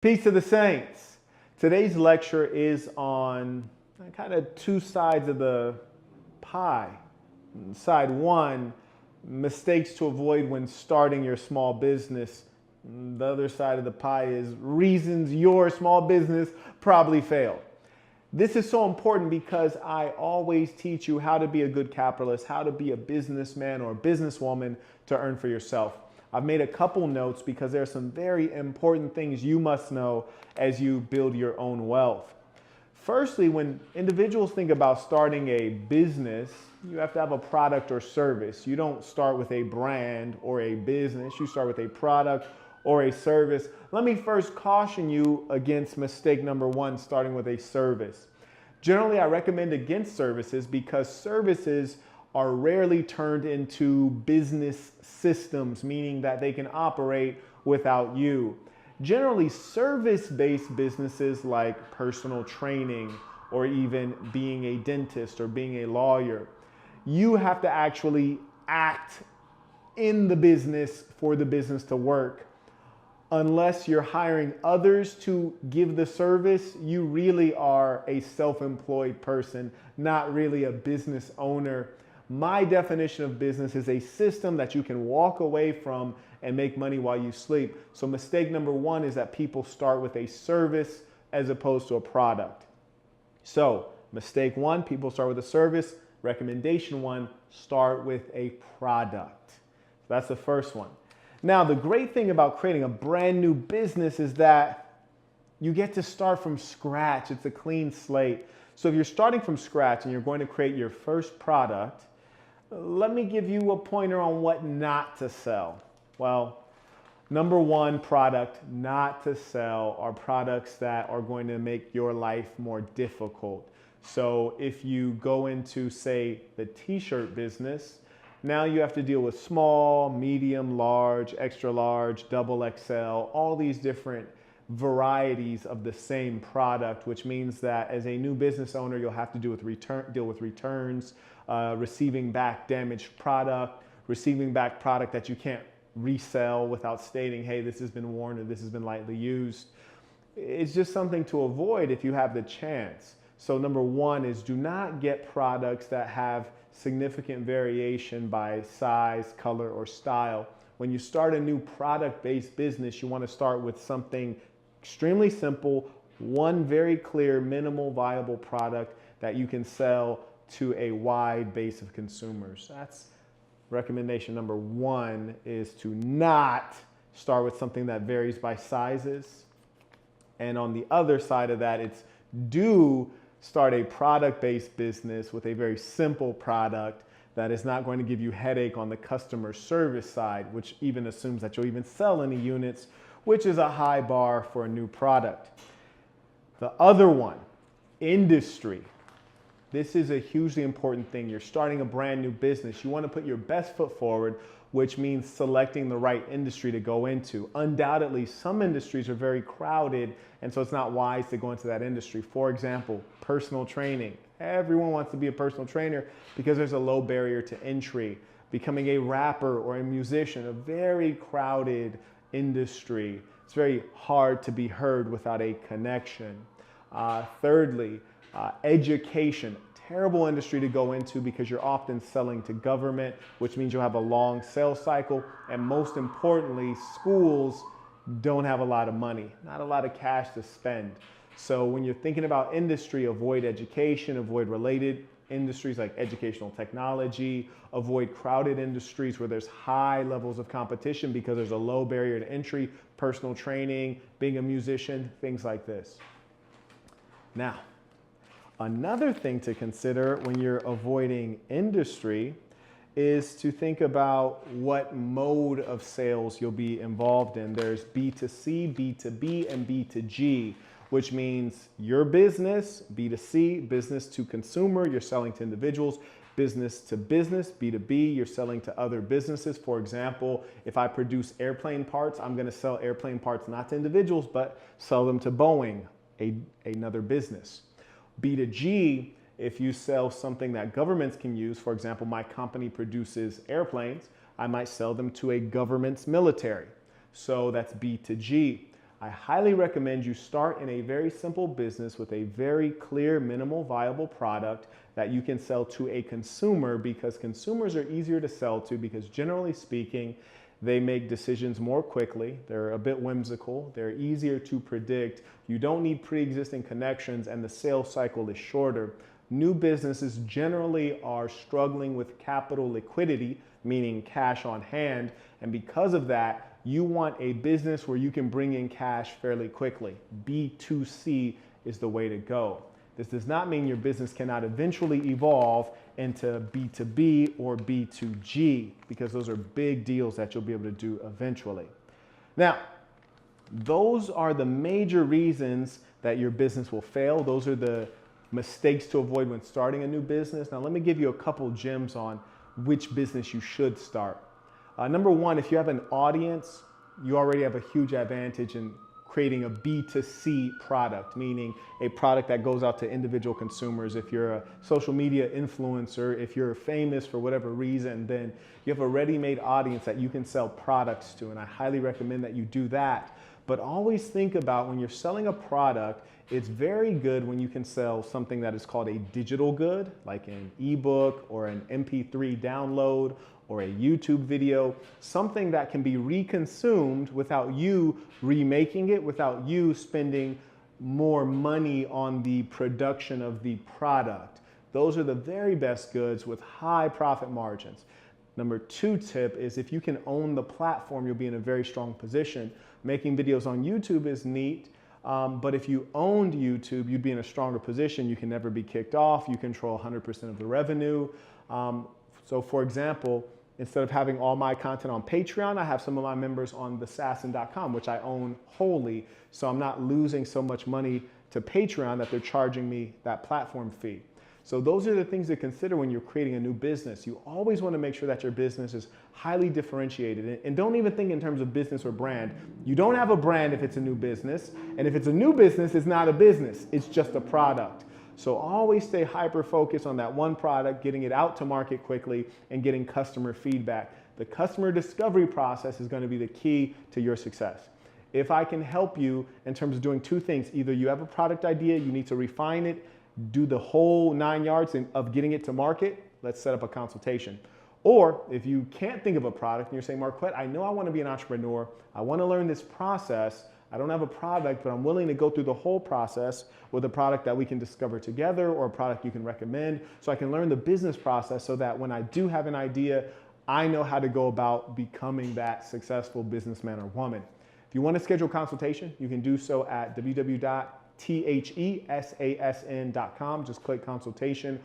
Peace to the saints. Today's lecture is on kind of two sides of the pie. Side one, mistakes to avoid when starting your small business. The other side of the pie is reasons your small business probably failed. This is so important because I always teach you how to be a good capitalist, how to be a businessman or a businesswoman to earn for yourself. I've made a couple notes because there are some very important things you must know as you build your own wealth. Firstly, when individuals think about starting a business, you have to have a product or service. You don't start with a brand or a business. You start with a product or a service. Let me first caution you against mistake number one, starting with a service. Generally, I recommend against services because services are rarely turned into business systems, meaning that they can operate without you. Generally, service-based businesses like personal training or even being a dentist or being a lawyer, you have to actually act in the business for the business to work. Unless you're hiring others to give the service, you really are a self-employed person, not really a business owner. My definition of business is a system that you can walk away from and make money while you sleep. So mistake number one is that people start with a service as opposed to a product. So mistake one, people start with a service. Recommendation one, start with a product. That's the first one. Now, the great thing about creating a brand new business is that you get to start from scratch. It's a clean slate. So if you're starting from scratch and you're going to create your first product, let me give you a pointer on what not to sell. Well, number one product not to sell are products that are going to make your life more difficult. So if you go into, say, the t-shirt business, now you have to deal with small, medium, large, extra large, double XL, all these different varieties of the same product, which means that as a new business owner, you'll have to deal with returns, receiving back damaged product, receiving back product that you can't resell without stating, hey, this has been worn or this has been lightly used. It's just something to avoid if you have the chance. So number one is do not get products that have significant variation by size, color, or style. When you start a new product-based business, you want to start with something extremely simple, one very clear, minimal viable product that you can sell to a wide base of consumers. That's recommendation number one, is to not start with something that varies by sizes. And on the other side of that, it's do start a product-based business with a very simple product that is not going to give you headache on the customer service side, which even assumes that you'll even sell any units, which is a high bar for a new product. The other one, industry. This is a hugely important thing. You're starting a brand new business. You want to put your best foot forward, which means selecting the right industry to go into. Undoubtedly, some industries are very crowded, and so it's not wise to go into that industry. For example, personal training. Everyone wants to be a personal trainer because there's a low barrier to entry. Becoming a rapper or a musician, a very crowded industry. It's very hard to be heard without a connection. Thirdly, education. Terrible industry to go into because you're often selling to government, which means you'll have a long sales cycle. And most importantly, schools don't have a lot of money, not a lot of cash to spend. So when you're thinking about industry, avoid education, avoid related industries like educational technology, avoid crowded industries where there's high levels of competition because there's a low barrier to entry, personal training, being a musician, things like this. Now, another thing to consider when you're avoiding industry is to think about what mode of sales you'll be involved in. There's B2C, B2B, and B2G, which means your business, B2C, business to consumer, you're selling to individuals, business to business, B2B, you're selling to other businesses. For example, if I produce airplane parts, I'm going to sell airplane parts not to individuals, but sell them to Boeing, another business. B2G, if you sell something that governments can use, for example, my company produces airplanes, I might sell them to a government's military. So that's B2G. I highly recommend you start in a very simple business with a very clear, minimal viable product that you can sell to a consumer, because consumers are easier to sell to because generally speaking, they make decisions more quickly. They're a bit whimsical. They're easier to predict. You don't need pre-existing connections, and the sales cycle is shorter. New businesses generally are struggling with capital liquidity, meaning cash on hand. And because of that, you want a business where you can bring in cash fairly quickly. B2C is the way to go. This does not mean your business cannot eventually evolve into B2B or B2G, because those are big deals that you'll be able to do eventually. Now, those are the major reasons that your business will fail. Those are the mistakes to avoid when starting a new business. Now, let me give you a couple gems on which business you should start. Number one, if you have an audience, you already have a huge advantage in creating a B2C product, meaning a product that goes out to individual consumers. If you're a social media influencer, if you're famous for whatever reason, then you have a ready-made audience that you can sell products to, and I highly recommend that you do that. But always think about when you're selling a product, it's very good when you can sell something that is called a digital good, like an ebook or an MP3 download or a YouTube video, something that can be reconsumed without you remaking it, without you spending more money on the production of the product. Those are the very best goods with high profit margins. Number two tip is if you can own the platform, you'll be in a very strong position. Making videos on YouTube is neat, but if you owned YouTube, you'd be in a stronger position. You can never be kicked off. You control 100% of the revenue. So for example, instead of having all my content on Patreon, I have some of my members on thesassin.com, which I own wholly. So I'm not losing so much money to Patreon that they're charging me that platform fee. So those are the things to consider when you're creating a new business. You always want to make sure that your business is highly differentiated. And don't even think in terms of business or brand. You don't have a brand if it's a new business. And if it's a new business, it's not a business. It's just a product. So always stay hyper-focused on that one product, getting it out to market quickly, and getting customer feedback. The customer discovery process is going to be the key to your success. If I can help you in terms of doing two things, either you have a product idea, you need to refine it, do the whole 9 yards of getting it to market, let's set up a consultation. Or if you can't think of a product and you're saying, Marquette, I know I want to be an entrepreneur, I want to learn this process, I don't have a product, but I'm willing to go through the whole process with a product that we can discover together or a product you can recommend, so I can learn the business process so that when I do have an idea, I know how to go about becoming that successful businessman or woman. If you want to schedule a consultation, you can do so at www.thesasn.com. Just click consultation,